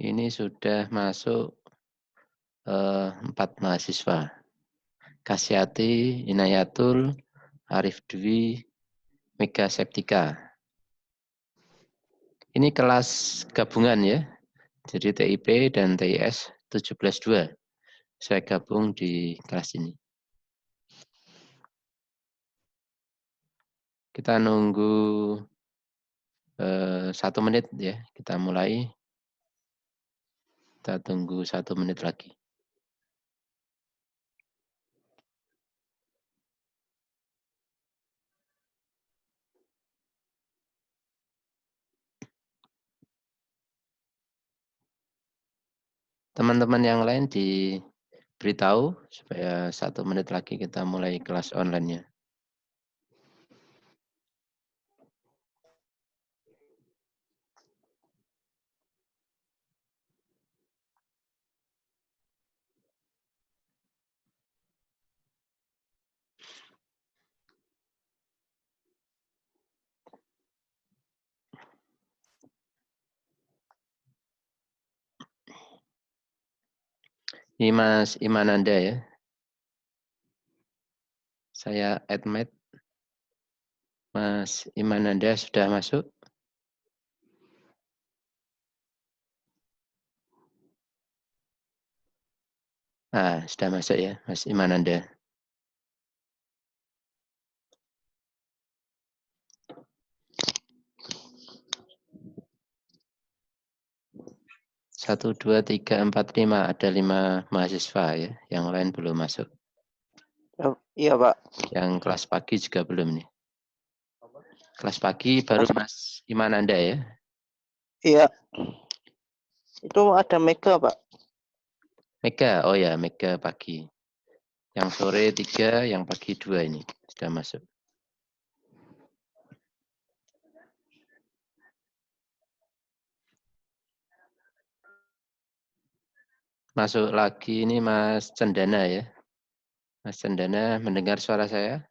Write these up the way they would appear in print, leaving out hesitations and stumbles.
Ini sudah masuk 4 mahasiswa. Kasyati, Inayatul, Arif Dwi, Mega Septika. Ini kelas gabungan ya. Jadi TIP dan TIS 17.2. Saya gabung di kelas ini. Kita nunggu 1 menit ya. Kita mulai. Kita tunggu 1 menit lagi. Teman-teman yang lain diberitahu supaya 1 menit lagi kita mulai kelas online-nya. Ini Mas Imananda ya. Saya admit. Mas Imananda sudah masuk? Ah, sudah masuk ya, Mas Imananda. Satu, 2, 3, 4, 5. Ada 5 mahasiswa ya. Yang lain belum masuk. Iya, Pak. Yang kelas pagi juga belum nih. Kelas pagi baru Mas Imananda ya. Iya. Itu ada Mega, Pak. Mega, oh ya, Mega pagi. Yang sore 3, yang pagi 2 ini sudah masuk. Masuk lagi ini Mas Cendana ya. Mas Cendana mendengar suara saya?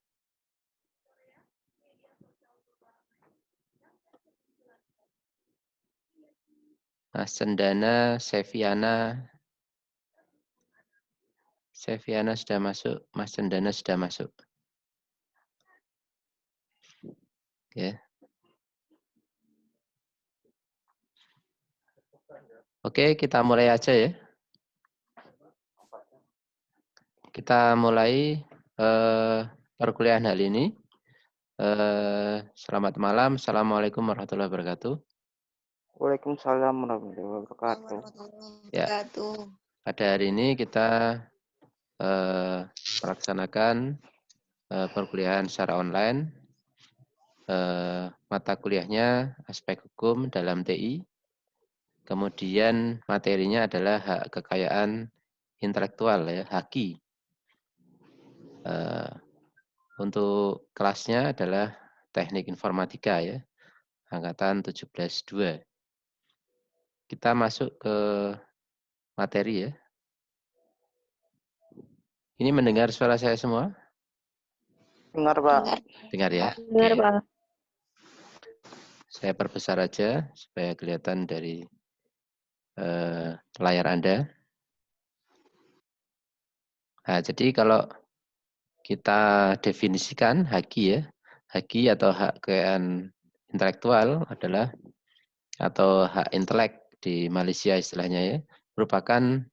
Mas Cendana, Seviana sudah masuk, Mas Cendana sudah masuk. Ya. Oke, kita mulai aja ya. Kita mulai perkuliahan hari ini. Selamat malam. Assalamualaikum warahmatullahi wabarakatuh. Waalaikumsalam warahmatullahi wabarakatuh. Ya, pada hari ini kita melaksanakan perkuliahan secara online. Mata kuliahnya aspek hukum dalam TI. Kemudian materinya adalah hak kekayaan intelektual ya, HAKI. Untuk kelasnya adalah teknik informatika ya, angkatan 17.2. Kita masuk ke materi ya. Ini mendengar suara saya semua? Dengar, Pak. Dengar ya? Dengar, Pak. Saya perbesar aja supaya kelihatan dari layar Anda. Nah, jadi kalau kita definisikan HAKI ya, HAKI atau hak kekayaan intelektual adalah atau hak intelek di Malaysia istilahnya ya, merupakan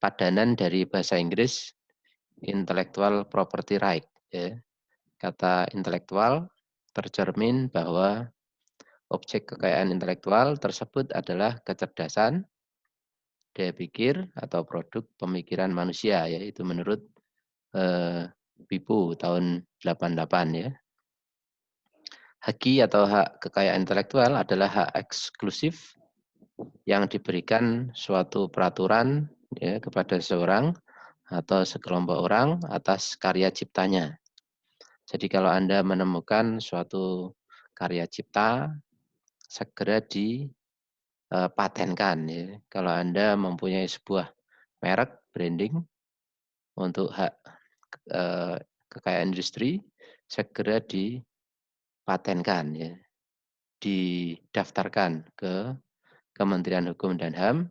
padanan dari bahasa Inggris intellectual property right ya. Kata intelektual tercermin bahwa objek kekayaan intelektual tersebut adalah kecerdasan, daya pikir atau produk pemikiran manusia ya, itu menurut BIPU tahun 88 ya. HAKI atau hak kekayaan intelektual adalah hak eksklusif yang diberikan suatu peraturan ya, kepada seseorang atau sekelompok orang atas karya ciptanya. Jadi kalau Anda menemukan suatu karya cipta, segera dipatenkan ya. Kalau Anda mempunyai sebuah merek branding untuk hak kekayaan industri, segera dipatenkan ya, didaftarkan ke Kementerian Hukum dan HAM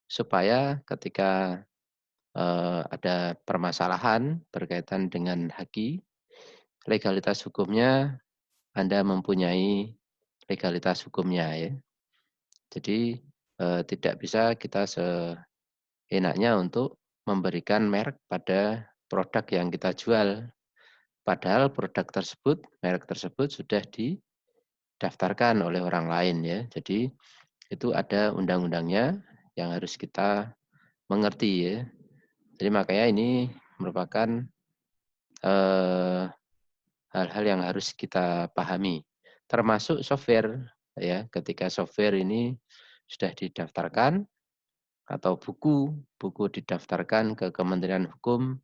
supaya ketika ada permasalahan berkaitan dengan HAKI, legalitas hukumnya Anda mempunyai legalitas hukumnya ya. Jadi tidak bisa kita seenaknya untuk memberikan merek pada produk yang kita jual. Padahal produk tersebut, merek tersebut sudah didaftarkan oleh orang lain ya. Jadi itu ada undang-undangnya yang harus kita mengerti ya. Jadi makanya ini merupakan hal-hal yang harus kita pahami. Termasuk software ya. Ketika software ini sudah didaftarkan atau buku didaftarkan ke Kementerian Hukum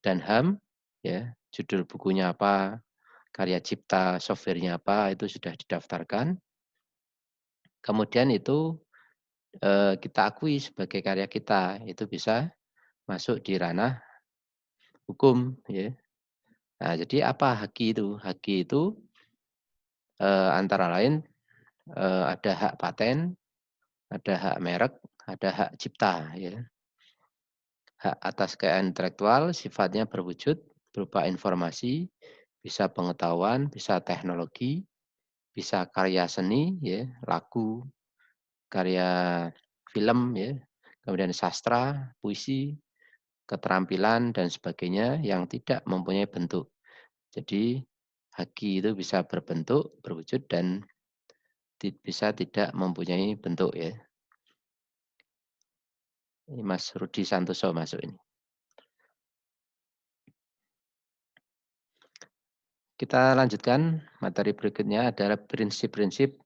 dan HAM ya, judul bukunya apa, karya cipta softwarenya apa, itu sudah didaftarkan. Kemudian itu kita akui sebagai karya kita, itu bisa masuk di ranah hukum ya. Nah, jadi apa HAKI itu? HAKI itu antara lain ada hak paten, ada hak merek, ada hak cipta ya. Hak atas kekayaan intelektual sifatnya berwujud berupa informasi, bisa pengetahuan, bisa teknologi, bisa karya seni ya, lagu, karya film ya, kemudian sastra, puisi, keterampilan dan sebagainya yang tidak mempunyai bentuk. Jadi haki itu bisa berbentuk, berwujud dan bisa tidak mempunyai bentuk ya. Ini Mas Rudi Santoso masuk ini. Kita lanjutkan, materi berikutnya adalah prinsip-prinsip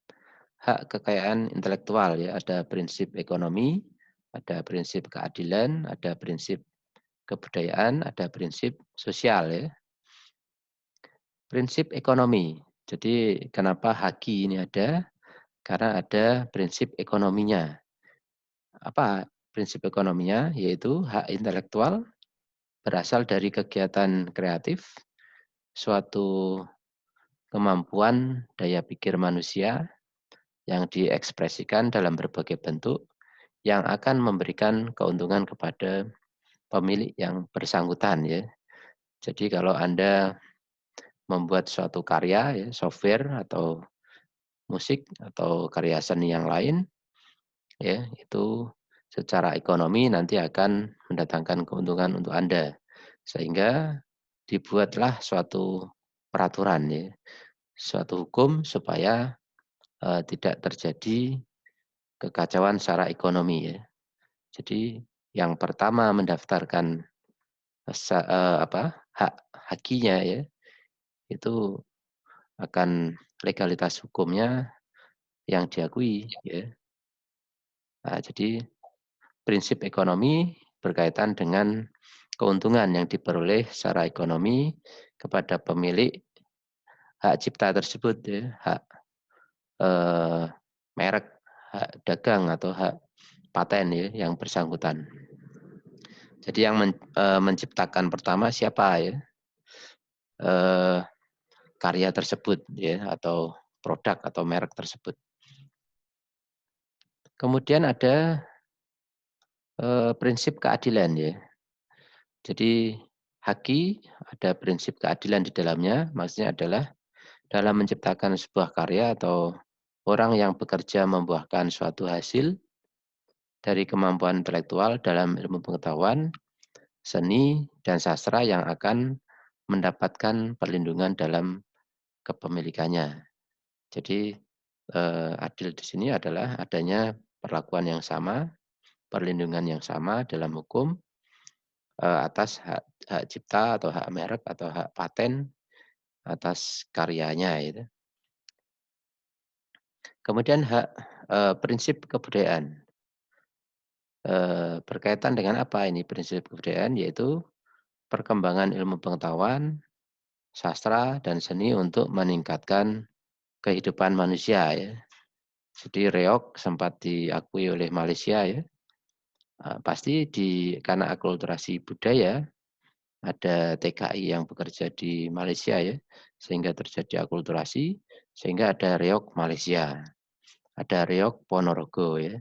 hak kekayaan intelektual ya. Ada prinsip ekonomi, ada prinsip keadilan, ada prinsip kebudayaan, ada prinsip sosial ya. Prinsip ekonomi. Jadi kenapa haki ini ada? Karena ada prinsip ekonominya. Apa prinsip ekonominya? Yaitu hak intelektual berasal dari kegiatan kreatif, suatu kemampuan daya pikir manusia yang diekspresikan dalam berbagai bentuk yang akan memberikan keuntungan kepada pemilik yang bersangkutan ya. Jadi kalau Anda membuat suatu karya ya, software atau musik atau karya seni yang lain ya, itu secara ekonomi nanti akan mendatangkan keuntungan untuk Anda. Sehingga dibuatlah suatu peraturan ya, suatu hukum supaya tidak terjadi kekacauan secara ekonomi ya. Jadi yang pertama mendaftarkan hak hakinya ya, itu akan legalitas hukumnya yang diakui ya. Nah, jadi prinsip ekonomi berkaitan dengan keuntungan yang diperoleh secara ekonomi kepada pemilik hak cipta tersebut ya, hak merek, hak dagang atau hak paten ya yang bersangkutan. Jadi yang menciptakan pertama siapa ya? Karya tersebut ya atau produk atau merek tersebut. Kemudian ada prinsip keadilan ya. Jadi haki ada prinsip keadilan di dalamnya, maksudnya adalah dalam menciptakan sebuah karya atau orang yang bekerja membuahkan suatu hasil dari kemampuan intelektual dalam ilmu pengetahuan, seni, dan sastra yang akan mendapatkan perlindungan dalam kepemilikannya. Jadi adil di sini adalah adanya perlakuan yang sama, perlindungan yang sama dalam hukum atas hak cipta atau hak merek atau hak paten atas karyanya itu. Kemudian prinsip kebudayaan. Berkaitan dengan apa ini prinsip kebudayaan? Yaitu perkembangan ilmu pengetahuan, sastra, dan seni untuk meningkatkan kehidupan manusia ya. Jadi reog sempat diakui oleh Malaysia ya. Pasti karena akulturasi budaya ada TKI yang bekerja di Malaysia ya, sehingga terjadi akulturasi, sehingga ada reog Malaysia. ada Reog, Ponorogo ya.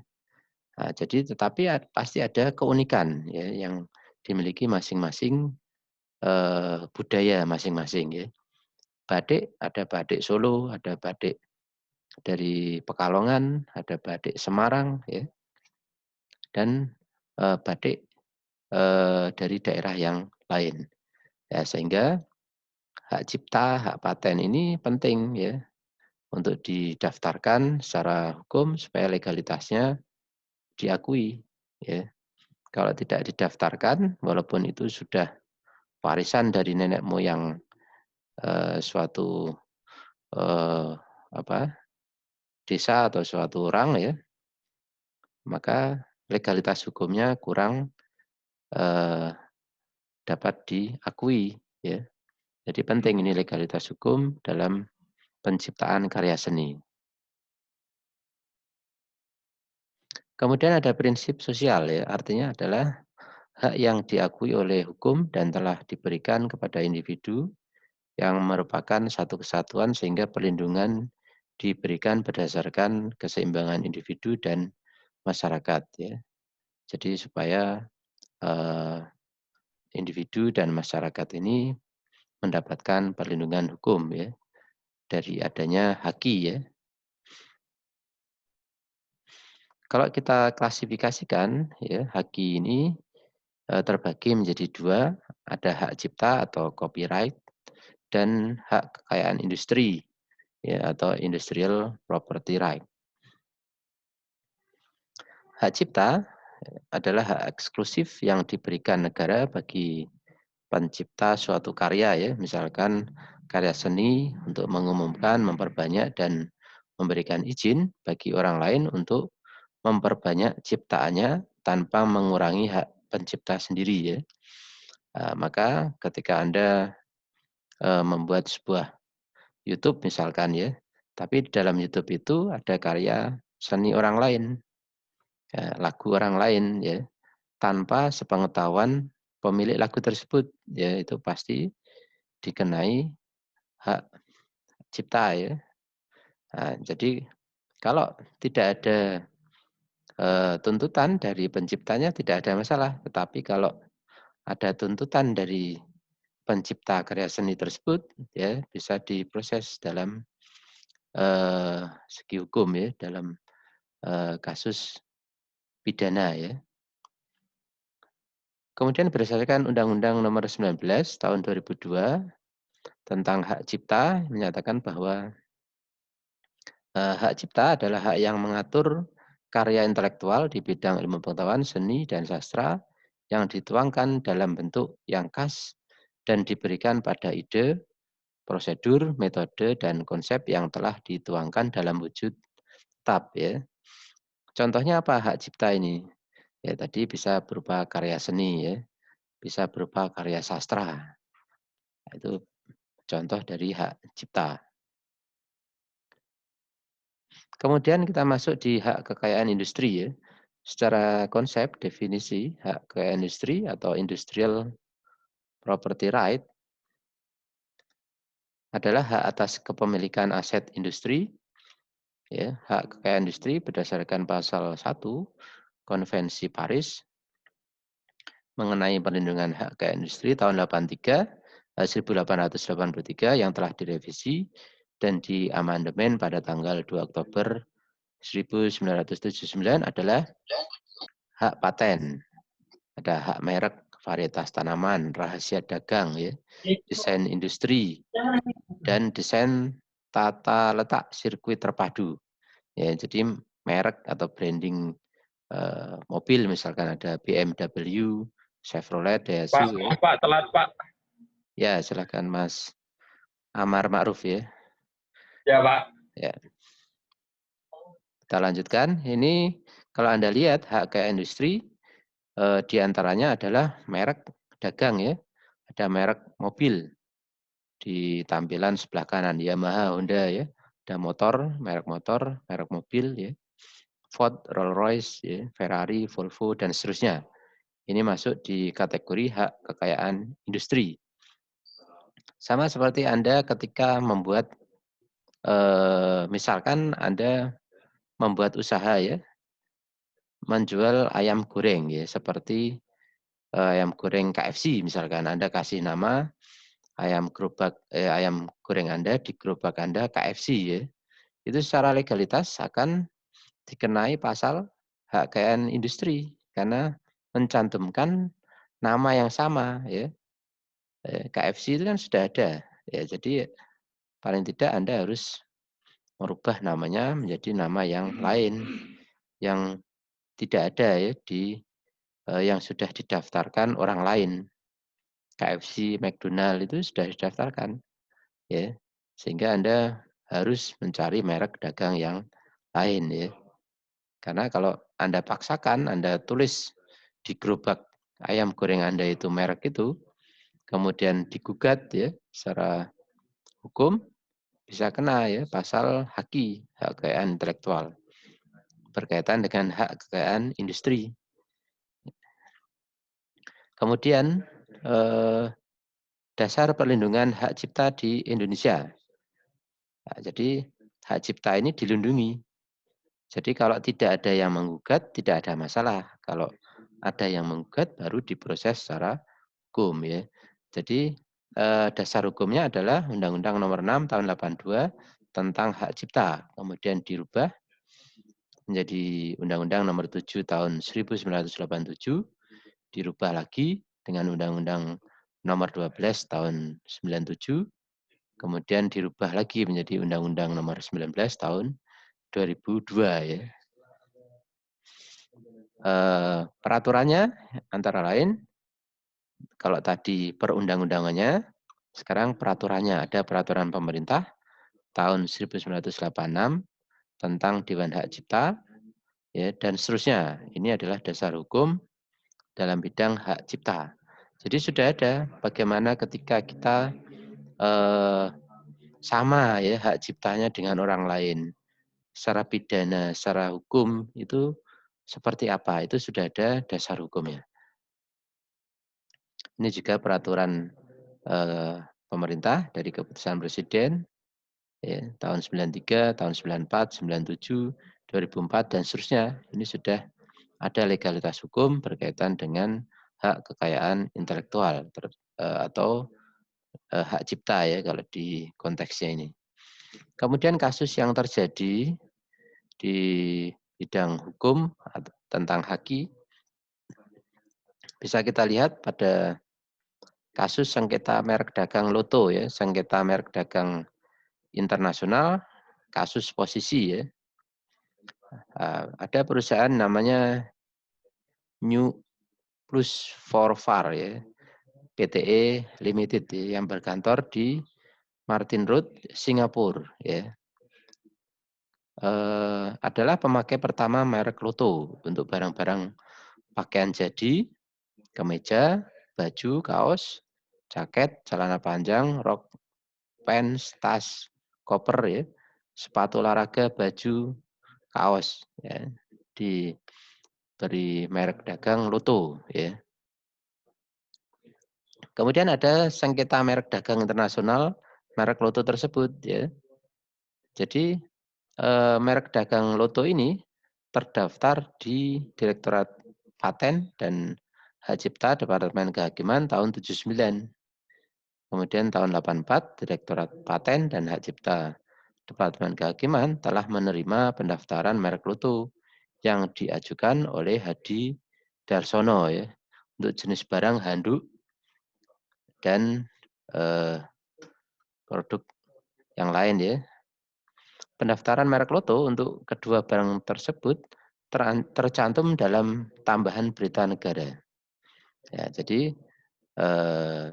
Nah, jadi tetapi pasti ada keunikan ya yang dimiliki masing-masing budaya masing-masing ya. Batik, ada batik Solo, ada batik dari Pekalongan, ada batik Semarang ya, dan batik dari daerah yang lain. Ya, sehingga hak cipta, hak paten ini penting ya untuk didaftarkan secara hukum supaya legalitasnya diakui ya. Kalau tidak didaftarkan, walaupun itu sudah warisan dari nenek moyang suatu apa desa atau suatu orang ya, maka legalitas hukumnya kurang dapat diakui ya. Jadi penting ini legalitas hukum dalam penciptaan karya seni. Kemudian ada prinsip sosial ya, artinya adalah hak yang diakui oleh hukum dan telah diberikan kepada individu yang merupakan satu kesatuan sehingga perlindungan diberikan berdasarkan keseimbangan individu dan masyarakat ya. Jadi supaya individu dan masyarakat ini mendapatkan perlindungan hukum ya dari adanya haki ya. Kalau kita klasifikasikan ya, haki ini terbagi menjadi dua, ada hak cipta atau copyright dan hak kekayaan industri ya atau industrial property right. Hak cipta adalah hak eksklusif yang diberikan negara bagi pencipta suatu karya ya, misalkan karya seni untuk mengumumkan, memperbanyak dan memberikan izin bagi orang lain untuk memperbanyak ciptaannya tanpa mengurangi hak pencipta sendiri ya. Maka ketika Anda membuat sebuah YouTube misalkan ya, tapi di dalam YouTube itu ada karya seni orang lain, ya, lagu orang lain ya, tanpa sepengetahuan pemilik lagu tersebut, ya itu pasti dikenai hak cipta ya. Nah, jadi kalau tidak ada tuntutan dari penciptanya tidak ada masalah, tetapi kalau ada tuntutan dari pencipta karya seni tersebut, ya bisa diproses dalam segi hukum ya, dalam kasus pidana ya. Kemudian berdasarkan Undang-Undang Nomor 19 Tahun 2002 tentang hak cipta menyatakan bahwa hak cipta adalah hak yang mengatur karya intelektual di bidang ilmu pengetahuan, seni, dan sastra yang dituangkan dalam bentuk yang khas dan diberikan pada ide, prosedur, metode, dan konsep yang telah dituangkan dalam wujud tetap ya. Contohnya apa hak cipta ini? Ya tadi bisa berupa karya seni ya, bisa berupa karya sastra. Itu contoh dari hak cipta. Kemudian kita masuk di hak kekayaan industri ya. Secara konsep definisi hak kekayaan industri atau industrial property right adalah hak atas kepemilikan aset industri ya, hak kekayaan industri berdasarkan pasal 1 Konvensi Paris mengenai perlindungan hak kekayaan industri tahun 1883 yang telah direvisi dan diamandemen pada tanggal 2 Oktober 1979 adalah hak paten, ada hak merek, varietas tanaman, rahasia dagang, ya, desain industri, dan desain tata letak sirkuit terpadu. Ya, jadi merek atau branding mobil misalkan ada BMW, Chevrolet, Pak, Daihatsu. Ya, Pak, telat Pak. ya silakan Mas Amar Ma'ruf ya. Ya Pak. Ya. Kita lanjutkan. Ini kalau Anda lihat hak kekayaan industri di antaranya adalah merek dagang ya. Ada merek mobil di tampilan sebelah kanan Yamaha, Honda ya. Ada motor, merek mobil ya. Ford, Rolls-Royce, ya, Ferrari, Volvo dan seterusnya. Ini masuk di kategori hak kekayaan industri. Sama seperti Anda ketika membuat misalkan Anda membuat usaha ya, menjual ayam goreng ya, seperti ayam goreng KFC misalkan, Anda kasih nama ayam goreng Anda di gerobak Anda KFC ya. Itu secara legalitas akan dikenai pasal hak kekayaan industri karena mencantumkan nama yang sama ya. KFC itu kan sudah ada ya, jadi paling tidak Anda harus merubah namanya menjadi nama yang lain yang tidak ada ya di yang sudah didaftarkan orang lain. KFC, McDonald itu sudah didaftarkan ya. Sehingga Anda harus mencari merek dagang yang lain ya. Karena kalau Anda paksakan, Anda tulis di gerobak ayam goreng Anda itu merek itu, kemudian digugat ya secara hukum, bisa kena ya pasal HAKI, hak kekayaan intelektual, berkaitan dengan hak kekayaan industri. Kemudian dasar perlindungan hak cipta di Indonesia. Nah, jadi hak cipta ini dilindungi. Jadi kalau tidak ada yang menggugat, tidak ada masalah. Kalau ada yang menggugat, baru diproses secara hukum ya. Jadi dasar hukumnya adalah Undang-Undang Nomor 6 Tahun 82 tentang hak cipta. Kemudian dirubah menjadi Undang-Undang Nomor 7 Tahun 1987, dirubah lagi dengan Undang-Undang Nomor 12 Tahun 97, kemudian dirubah lagi menjadi Undang-Undang Nomor 19 Tahun 2002 ya. Peraturannya antara lain, kalau tadi perundang-undangannya, sekarang peraturannya ada peraturan pemerintah tahun 1986 tentang Dewan Hak Cipta ya, dan seterusnya. Ini adalah dasar hukum dalam bidang hak cipta. Jadi sudah ada bagaimana ketika kita sama ya hak ciptanya dengan orang lain. Secara pidana, secara hukum itu seperti apa? Itu sudah ada dasar hukumnya. Ini juga peraturan pemerintah dari keputusan Presiden ya, tahun 93, tahun 94, 97, 2004 dan seterusnya. Ini sudah ada legalitas hukum berkaitan dengan hak kekayaan intelektual atau hak cipta ya kalau di konteksnya ini. Kemudian kasus yang terjadi di bidang hukum tentang HAKI bisa kita lihat pada kasus sengketa merek dagang Loto ya, sengketa merek dagang internasional, kasus posisi ya. Ada perusahaan namanya New Plus for Far ya, PTE Limited ya, yang berkantor di Martin Road, Singapura ya. Adalah pemakai pertama merek Loto untuk barang-barang pakaian jadi, kemeja, baju, kaos, jaket, celana panjang, rok, pants, tas, koper ya, sepatu olahraga, baju, kaos ya, diberi merek dagang Loto ya. Kemudian ada sengketa merek dagang internasional merek Loto tersebut ya. Jadi merek dagang Loto ini terdaftar di Direktorat Paten dan Hak Cipta Departemen Kehakiman tahun 79. Kemudian tahun 84 Direktorat Paten dan Hak Cipta Departemen Kehakiman telah menerima pendaftaran merek Loto yang diajukan oleh Hadi Darsono ya untuk jenis barang handuk dan produk yang lain ya. Pendaftaran merek Loto untuk kedua barang tersebut tercantum dalam tambahan berita negara. Ya, jadi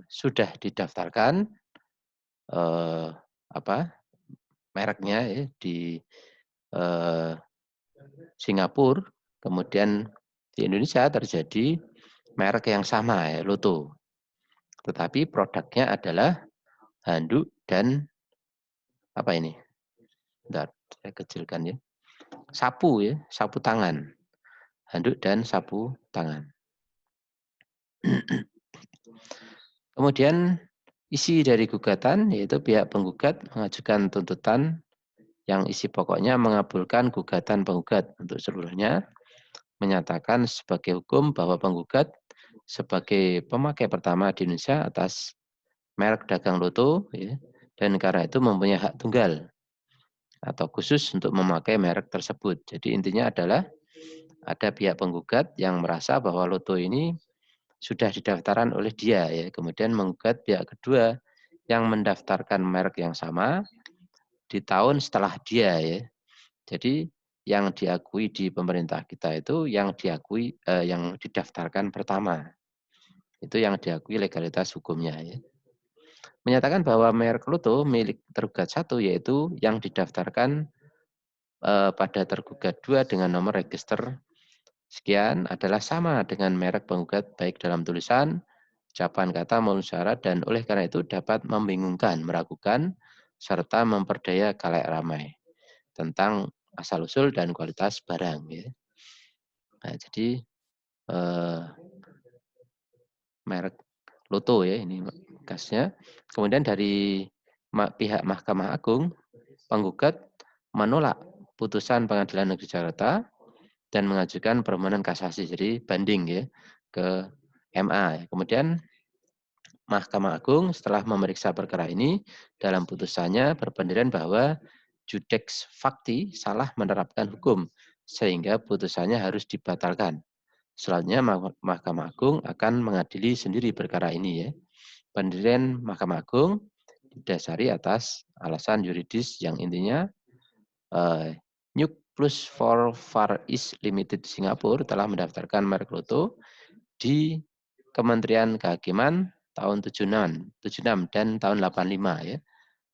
sudah didaftarkan mereknya ya, di Singapura, kemudian di Indonesia terjadi merek yang sama ya, Loto. Tetapi produknya adalah handuk dan apa ini? Bentar, saya kecilkan ya. Sapu ya, sapu tangan. Handuk dan sapu tangan. Kemudian isi dari gugatan yaitu pihak penggugat mengajukan tuntutan yang isi pokoknya mengabulkan gugatan penggugat untuk seluruhnya, menyatakan sebagai hukum bahwa penggugat sebagai pemakai pertama di Indonesia atas merek dagang Loto, ya, dan karena itu mempunyai hak tunggal atau khusus untuk memakai merek tersebut. Jadi intinya adalah ada pihak penggugat yang merasa bahwa Loto ini sudah didaftarkan oleh dia, ya, kemudian menggugat pihak kedua yang mendaftarkan merek yang sama di tahun setelah dia, ya. Jadi yang diakui di pemerintah kita itu yang diakui yang didaftarkan pertama. Itu yang diakui legalitas hukumnya, ya. Menyatakan bahwa merek Loto milik tergugat 1 yaitu yang didaftarkan pada tergugat 2 dengan nomor register sekian adalah sama dengan merek penggugat baik dalam tulisan, ucapan kata maupun syarat, dan oleh karena itu dapat membingungkan, meragukan, serta memperdaya khalayak ramai tentang asal-usul dan kualitas barang. Ya. Nah, jadi merek Loto, ya, ini kasusnya. Kemudian dari pihak Mahkamah Agung, penggugat menolak putusan Pengadilan Negeri Jakarta dan mengajukan permohonan kasasi, jadi banding, ya, ke MA. Kemudian Mahkamah Agung setelah memeriksa perkara ini dalam putusannya berpendirian bahwa judex facti salah menerapkan hukum sehingga putusannya harus dibatalkan. Selanjutnya Mahkamah Agung akan mengadili sendiri perkara ini, ya. Pendirian Mahkamah Agung didasari atas alasan yuridis yang intinya New Plus for Far East Limited Singapura telah mendaftarkan merek Loto di Kementerian Kehakiman tahun 76 dan tahun 85, ya.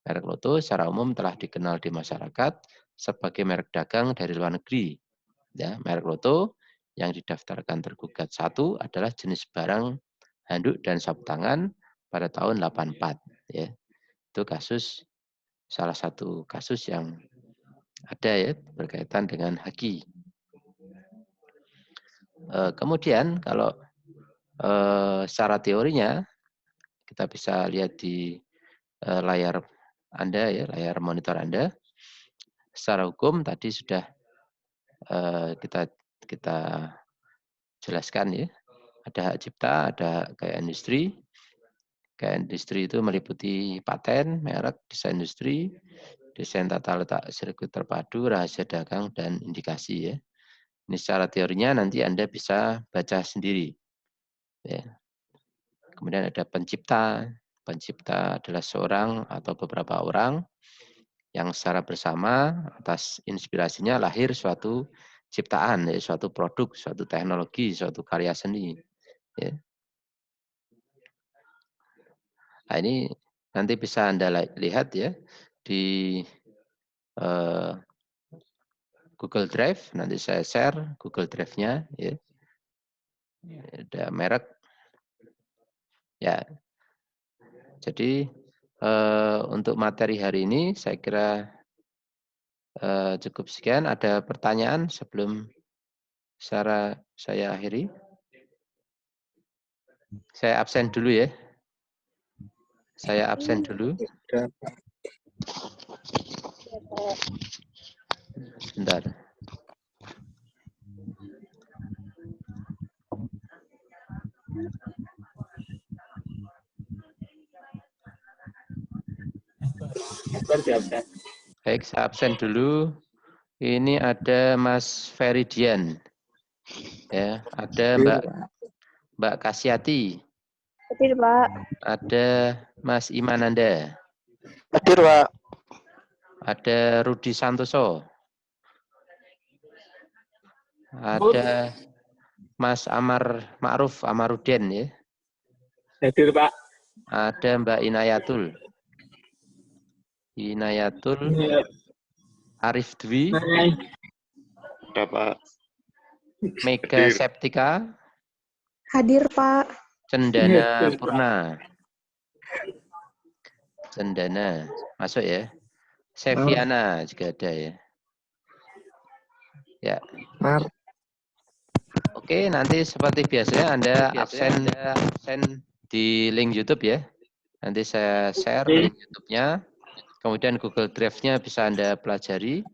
Merek Loto secara umum telah dikenal di masyarakat sebagai merek dagang dari luar negeri. Ya, merek Loto yang didaftarkan tergugat 1 adalah jenis barang handuk dan sapu tangan pada tahun 84. Ya. Itu salah satu kasus yang ada, ya, berkaitan dengan haki. Kemudian kalau secara teorinya kita bisa lihat di layar Anda, ya, layar monitor Anda. Secara hukum tadi sudah kita jelaskan, ya. Ada hak cipta, ada gaya industri. Gaya industri itu meliputi paten, merek, desain industri, desain tata letak sirkuit terpadu, rahasia dagang, dan indikasi, ya. Ini secara teorinya nanti Anda bisa baca sendiri. Ya. Kemudian ada pencipta. Pencipta adalah seorang atau beberapa orang yang secara bersama atas inspirasinya lahir suatu ciptaan, ya, suatu produk, suatu teknologi, suatu karya seni. Ya. Nah, ini nanti bisa Anda lihat, ya, di Google Drive. Nanti saya share Google Drive-nya, ya. Ada merek, ya. Jadi untuk materi hari ini saya kira cukup sekian. Ada pertanyaan sebelum saya akhiri? Saya absen dulu, ya. Saya absen dulu. Sebentar. Baik, saya absen dulu. Ini ada Mas Feridian. Ya, ada Mbak Kasyati. Hadir, Pak. Ada Mas Imananda. Hadir, Pak. Ada Rudi Santoso. Ada Mas Ma'ruf Amarudin, ya. Hadir, Pak. Ada Mbak Inayatul Arif Dwi. Ada, Pak. Mega Septika. Hadir, Pak. Cendana Purna. Cendana. Masuk, ya. Seviana juga ada, ya. Ya. Oke, nanti seperti biasanya Anda absen di link YouTube, ya. Nanti saya share link YouTube-nya. Kemudian Google Drive-nya bisa Anda pelajari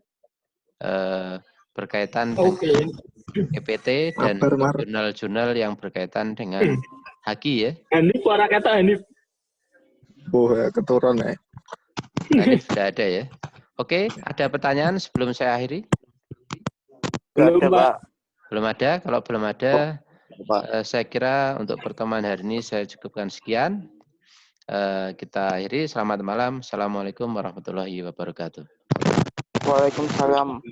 berkaitan Oke. dengan EPT dan Mabar, Mar. jurnal-jurnal yang berkaitan dengan Haki ya. Hanif, suara kata Hanif. Oh, ya, keturun ya. Hanif sudah ada ya. Oke, ada pertanyaan sebelum saya akhiri? Belum, Pak. Belum ada. Kalau belum ada, Pak. saya kira untuk pertemuan hari ini saya cukupkan sekian. Kita akhiri. Selamat malam. Assalamualaikum warahmatullahi wabarakatuh. Waalaikumsalam.